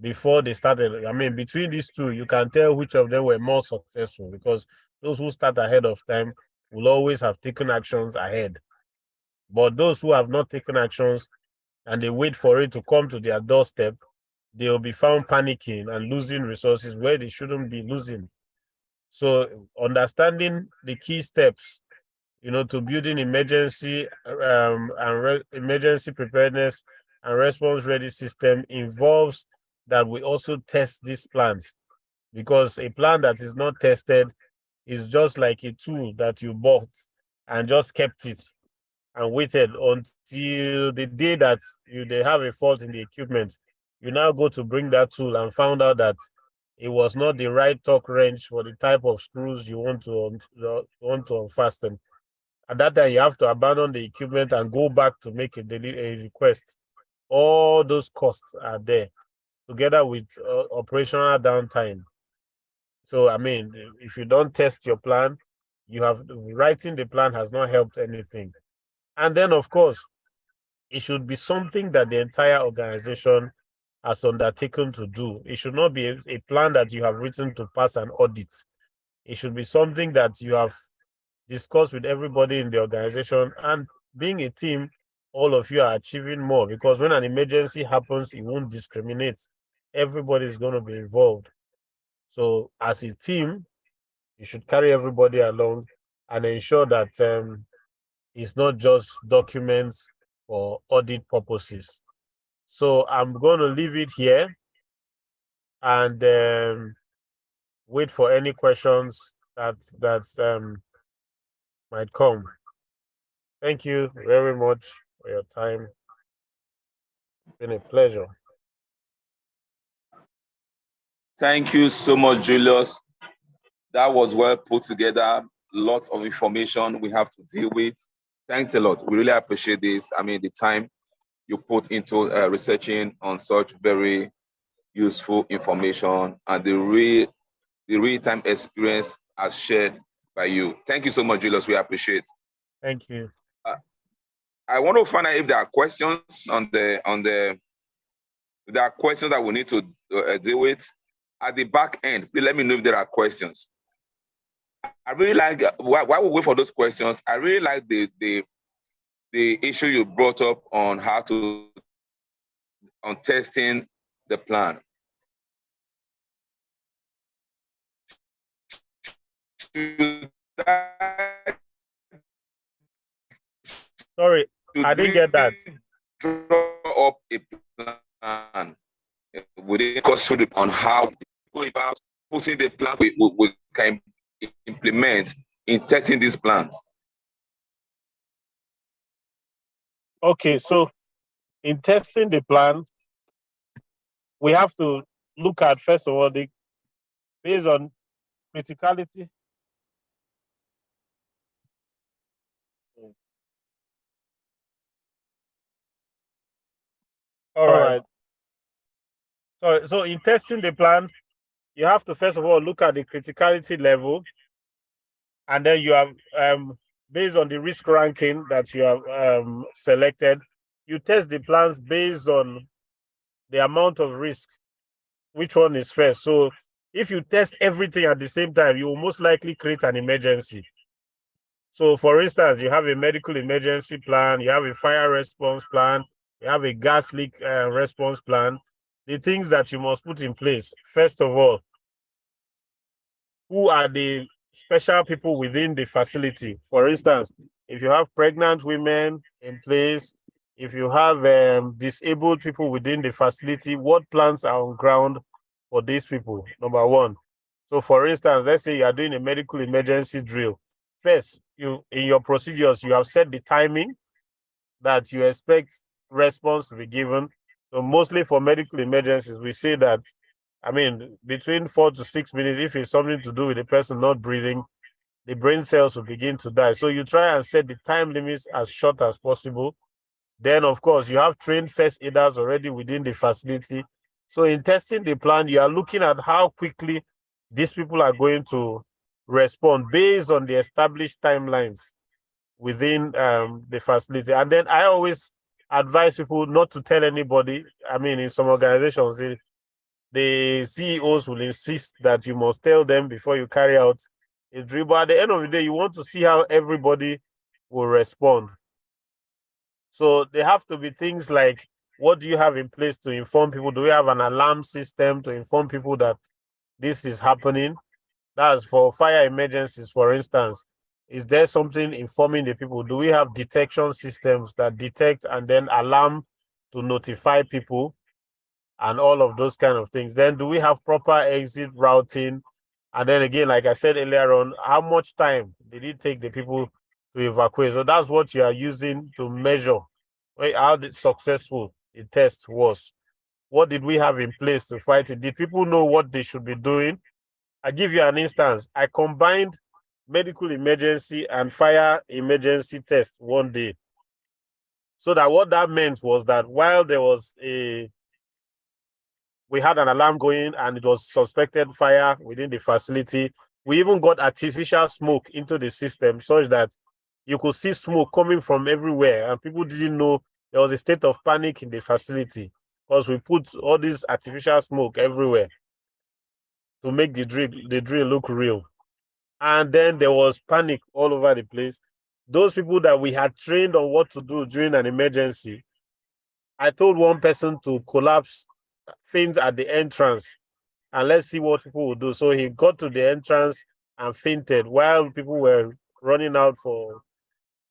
before they started. I mean, between these two, you can tell which of them were more successful, because those who start ahead of time will always have taken actions ahead. But those who have not taken actions and they wait for it to come to their doorstep, they will be found panicking and losing resources where they shouldn't be losing. So understanding the key steps, to building emergency emergency preparedness and response ready system involves that we also test these plans, because a plan that is not tested is just like a tool that you bought and just kept it and waited until the day that they have a fault in the equipment. You now go to bring that tool and found out that it was not the right torque wrench for the type of screws you want to unfasten. At that time, you have to abandon the equipment and go back to make a request. All those costs are there, together with operational downtime. So, I mean, if you don't test your plan, writing the plan has not helped anything. And then, of course, it should be something that the entire organization has undertaken to do. It should not be a plan that you have written to pass an audit. It should be something that you have discussed with everybody in the organization. And being a team, all of you are achieving more, because when an emergency happens, it won't discriminate. Everybody is going to be involved. So as a team, you should carry everybody along and ensure that it's not just documents for audit purposes. So I'm going to leave it here and wait for any questions that might come. Thank you very much for your time. It's been a pleasure. Thank you so much, Julius. That was well put together. Lots of information we have to deal with. Thanks a lot. We really appreciate this. I mean, the time you put into researching on such very useful information and the real-time experience as shared by you. Thank you so much, Julius. We appreciate. Thank you. I want to find out if there are questions there are questions that we need to deal with at the back end. Please let me know if there are questions. I really like, while we wait for those questions, I really like the issue you brought up on on testing the plan. Sorry, I didn't get that. draw up a plan within course on how go about putting the plan we can implement in testing these plans. Okay, so in testing the plan, we have to look at, first of all, based on criticality. All right. So in testing the plan, you have to first of all look at the criticality level, and then you have based on the risk ranking that you have selected, you test the plans based on the amount of risk. Which one is first? So if you test everything at the same time, you will most likely create an emergency. So for instance, you have a medical emergency plan, you have a fire response plan, you have a gas leak response plan. The things that you must put in place, first of all, who are the special people within the facility? For instance, if you have pregnant women in place, if you have disabled people within the facility, what plans are on ground for these people? Number one. So for instance, let's say you are doing a medical emergency drill. First, in your procedures, you have set the timing that you expect response to be given. So mostly for medical emergencies, we say that, I mean, between 4 to 6 minutes, if it's something to do with the person not breathing, the brain cells will begin to die. So you try and set the time limits as short as possible. Then, of course, you have trained first aiders already within the facility. So in testing the plan, you are looking at how quickly these people are going to respond based on the established timelines within the facility. And then I always advise people not to tell anybody. I mean, in some organizations, the CEOs will insist that you must tell them before you carry out a drill. But at the end of the day, you want to see how everybody will respond. So there have to be things like, what do you have in place to inform people? Do we have an alarm system to inform people that this is happening? That's for fire emergencies, for instance. Is there something informing the people? Do we have detection systems that detect and then alarm to notify people and all of those kind of things? Then do we have proper exit routing? And then again, like I said earlier on, how much time did it take the people to evacuate? So that's what you are using to measure how successful the test was. What did we have in place to fight it? Did people know what they should be doing? I give you an instance. I combined medical emergency and fire emergency test one day. So that what that meant was that while we had an alarm going and it was suspected fire within the facility, we even got artificial smoke into the system such that you could see smoke coming from everywhere and people didn't know. There was a state of panic in the facility because we put all this artificial smoke everywhere to make the drill look real. And then there was panic all over the place. Those people that we had trained on what to do during an emergency, I told one person to collapse, faint at the entrance, and let's see what people will do. So he got to the entrance and fainted while people were running out for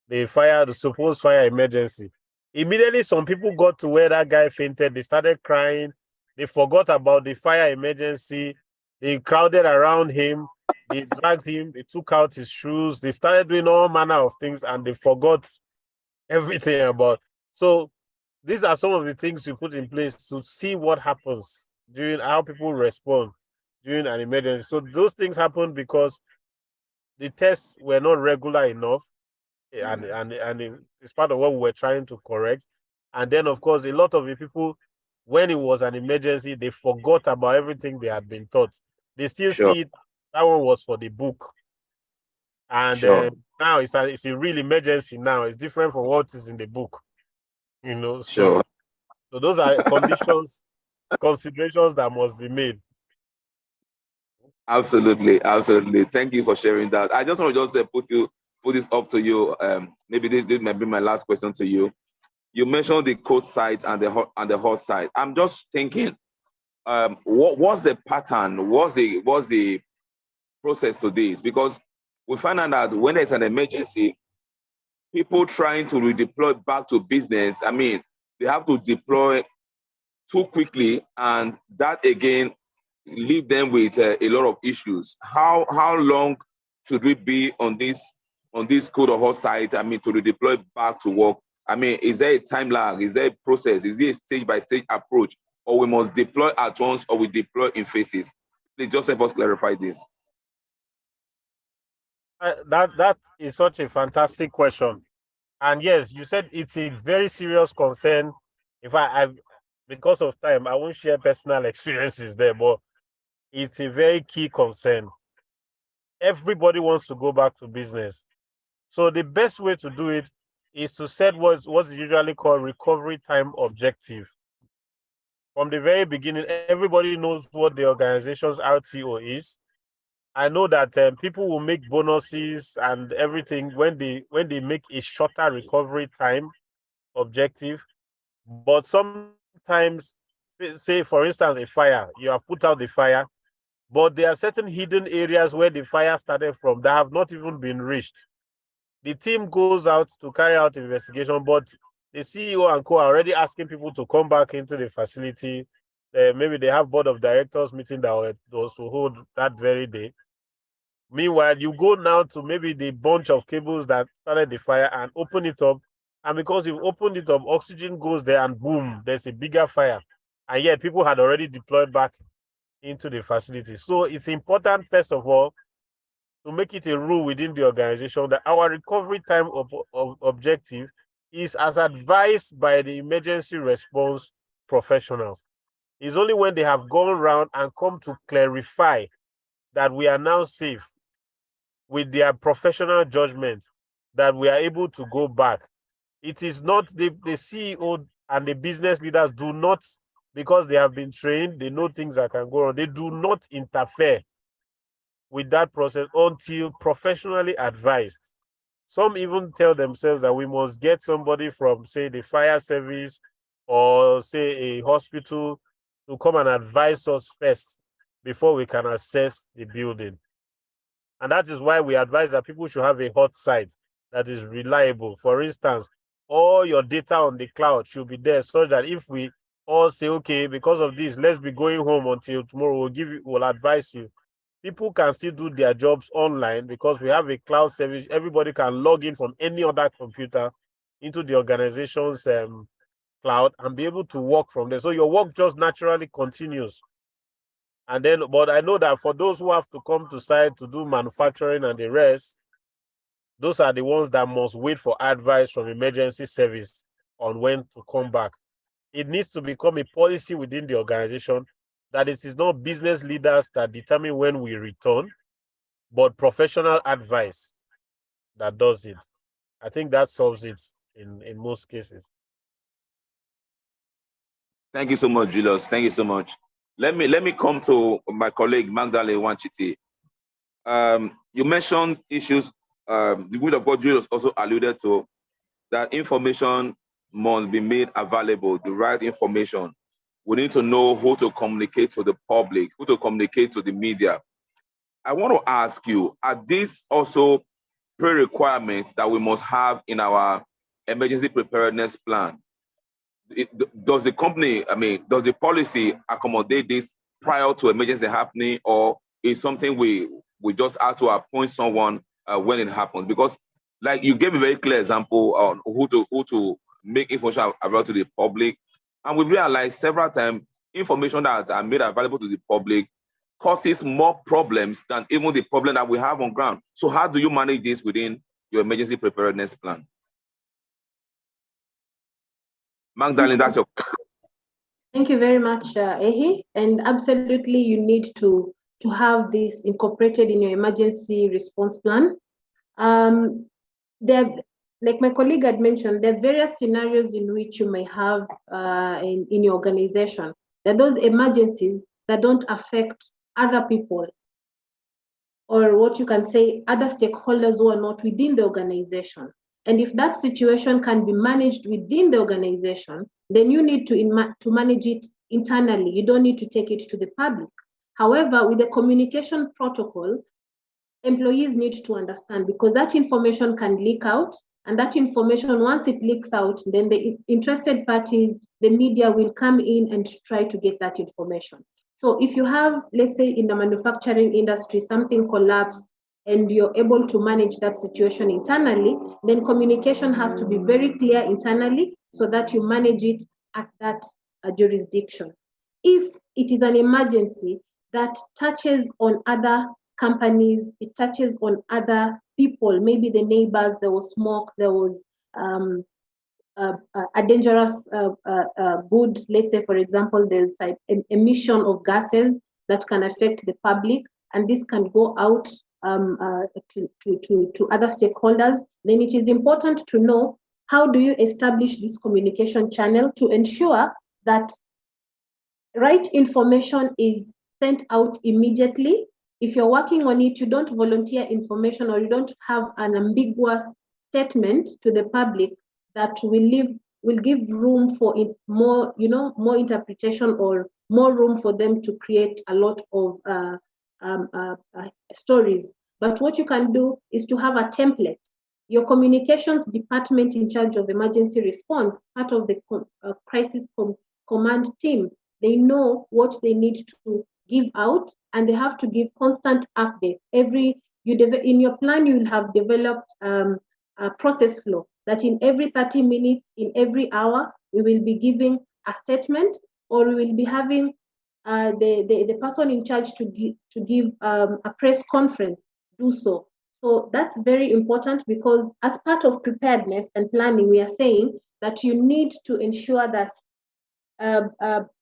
the supposed fire emergency. Immediately, some people got to where that guy fainted. They started crying. They forgot about the fire emergency. They crowded around him. They dragged him. They took out his shoes. They started doing all manner of things, and they forgot everything about. So these are some of the things you put in place to see what happens during, how people respond during an emergency. So those things happen because the tests were not regular enough. And it's part of what we were trying to correct. And then, of course, a lot of the people, when it was an emergency, they forgot about everything they had been taught. They still see it, that one was for the book. And now it's a real emergency now. It's different from what is in the book. You know, so those are conditions, considerations that must be made. Absolutely. Thank you for sharing that. I just want to just put this up to you. Maybe this might be my last question to you. You mentioned the cold side and the hot side. I'm just thinking, what's the pattern? What's the process to this? Because we find out that when there's an emergency, people trying to redeploy back to business, I mean, they have to deploy too quickly, and that again leave them with a lot of issues. How long should we be on this code of hot site? I mean, to redeploy back to work. I mean, is there a time lag? Is there a process? Is it a stage by stage approach, or we must deploy at once, or we deploy in phases? Please just help us clarify this. That is such a fantastic question. And yes, you said it's a very serious concern. If I because of time, I won't share personal experiences there, but it's a very key concern. Everybody wants to go back to business. So the best way to do it is to set what's usually called recovery time objective. From the very beginning, everybody knows what the organization's RTO is. I know that people will make bonuses and everything when they make a shorter recovery time objective. But sometimes, say for instance, a fire, you have put out the fire, but there are certain hidden areas where the fire started from that have not even been reached. The team goes out to carry out investigation, but the CEO and co are already asking people to come back into the facility. Maybe they have board of directors meeting that was to hold that very day. Meanwhile, you go now to maybe the bunch of cables that started the fire and open it up. And because you've opened it up, oxygen goes there and boom, there's a bigger fire. And yet people had already deployed back into the facility. So it's important, first of all, to make it a rule within the organization that our recovery time objective is as advised by the emergency response professionals. It's only when they have gone around and come to clarify that we are now safe with their professional judgment that we are able to go back. It is not the CEO and the business leaders do not, because they have been trained, they know things that can go on, they do not interfere with that process until professionally advised. Some even tell themselves that we must get somebody from, say, the fire service or, say, a hospital to come and advise us first before we can assess the building. And that is why we advise that people should have a hot site that is reliable. For instance, all your data on the cloud should be there so that if we all say, okay, because of this, let's be going home until tomorrow, we'll advise you. People can still do their jobs online because we have a cloud service. Everybody can log in from any other computer into the organization's cloud and be able to work from there. So your work just naturally continues. And then, but I know that for those who have to come to site to do manufacturing and the rest, those are the ones that must wait for advice from emergency service on when to come back. It needs to become a policy within the organization that it is not business leaders that determine when we return, but professional advice that does it. I think that solves it in most cases. Thank you so much, Julius. Thank you so much. Let me come to my colleague Magdalene Wanchiti. You mentioned issues. The will of God, Julius also alluded to that information must be made available, the right information. We need to know who to communicate to the public, who to communicate to the media. I want to ask you, are these also pre-requirements that we must have in our emergency preparedness plan? Does the company, does the policy accommodate this prior to emergency happening, or is something we just have to appoint someone when it happens? Because like you gave a very clear example on who to make information available to the public. And we realized several times information that are made available to the public causes more problems than even the problem that we have on ground. So how do you manage this within your emergency preparedness plan? Magdalene, that's your question. Thank you very much, Ehi. And absolutely, you need to have this incorporated in your emergency response plan. Like my colleague had mentioned, there are various scenarios in which you may have in your organization. There are those emergencies that don't affect other people, or what you can say, other stakeholders who are not within the organization. And if that situation can be managed within the organization, then you need to manage it internally. You don't need to take it to the public. However, with the communication protocol, employees need to understand, because that information can leak out And that information, once it leaks out, then the interested parties, the media will come in and try to get that information. So if you have, let's say in the manufacturing industry, something collapsed and you're able to manage that situation internally, then communication has to be very clear internally so that you manage it at that jurisdiction. If it is an emergency that touches on other companies, it touches on other people, maybe the neighbors, there was smoke, there was a dangerous good, let's say, for example, there's emission of gases that can affect the public, and this can go out to other stakeholders, then it is important to know how do you establish this communication channel to ensure that right information is sent out immediately. If you're working on it, you don't volunteer information or you don't have an ambiguous statement to the public that will give room for it more, more interpretation or more room for them to create a lot of stories. But what you can do is to have a template. Your communications department in charge of emergency response, part of the crisis command team, they know what they need to give out, and they have to give constant updates. In your plan, you will have developed a process flow that in every 30 minutes, in every hour, we will be giving a statement, or we will be having the person in charge to give a press conference, do so. So that's very important, because as part of preparedness and planning, we are saying that you need to ensure that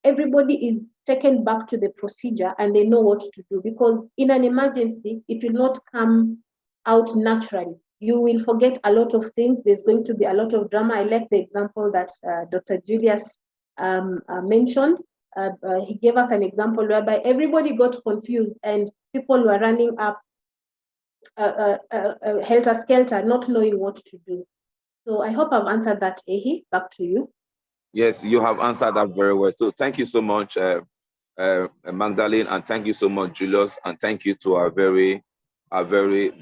everybody is taken back to the procedure and they know what to do, because in an emergency, it will not come out naturally. You will forget a lot of things. There's going to be a lot of drama. I like the example that Dr. Julius mentioned. He gave us an example whereby everybody got confused and people were running up helter-skelter, not knowing what to do. So I hope I've answered that, Ehi. Back to you. Yes, you have answered that very well. So thank you so much, Magdalene, and thank you so much, Julius, and thank you to our very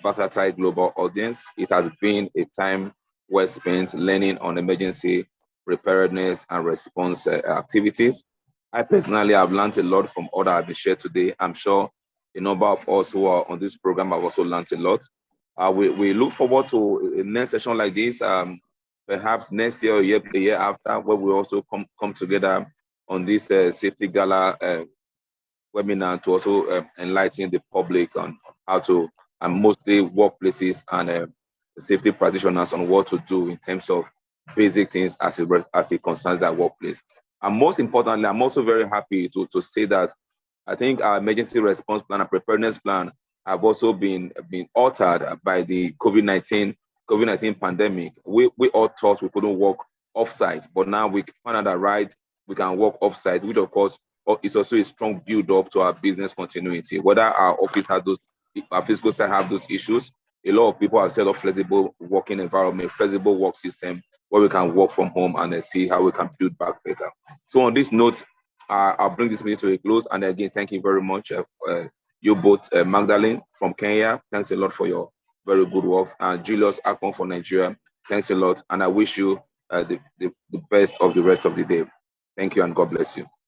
versatile global audience. It has been a time well spent learning on emergency preparedness and response activities. I personally have learned a lot from all that have been shared today. I'm sure a number of us who are on this program have also learned a lot. We look forward to a next session like this, perhaps next year or a year after, where we also come together on this safety gala webinar to also enlighten the public on how to, and mostly workplaces and safety practitioners on what to do in terms of basic things as it concerns that workplace. And most importantly, I'm also very happy to say that I think our emergency response plan and preparedness plan have also been altered by the COVID-19 pandemic. We all thought we couldn't work offsite, but now we found out that right, we can work offsite, which of course is also a strong build up to our business continuity. Whether our office has our physical side have those issues, a lot of people have set up flexible working environment, flexible work system where we can work from home and see how we can build back better. So on this note, I'll bring this meeting to a close. And again, thank you very much, you both, Magdalene from Kenya. Thanks a lot for your very good work. And Julius Akon from Nigeria. Thanks a lot. And I wish you the best of the rest of the day. Thank you and God bless you.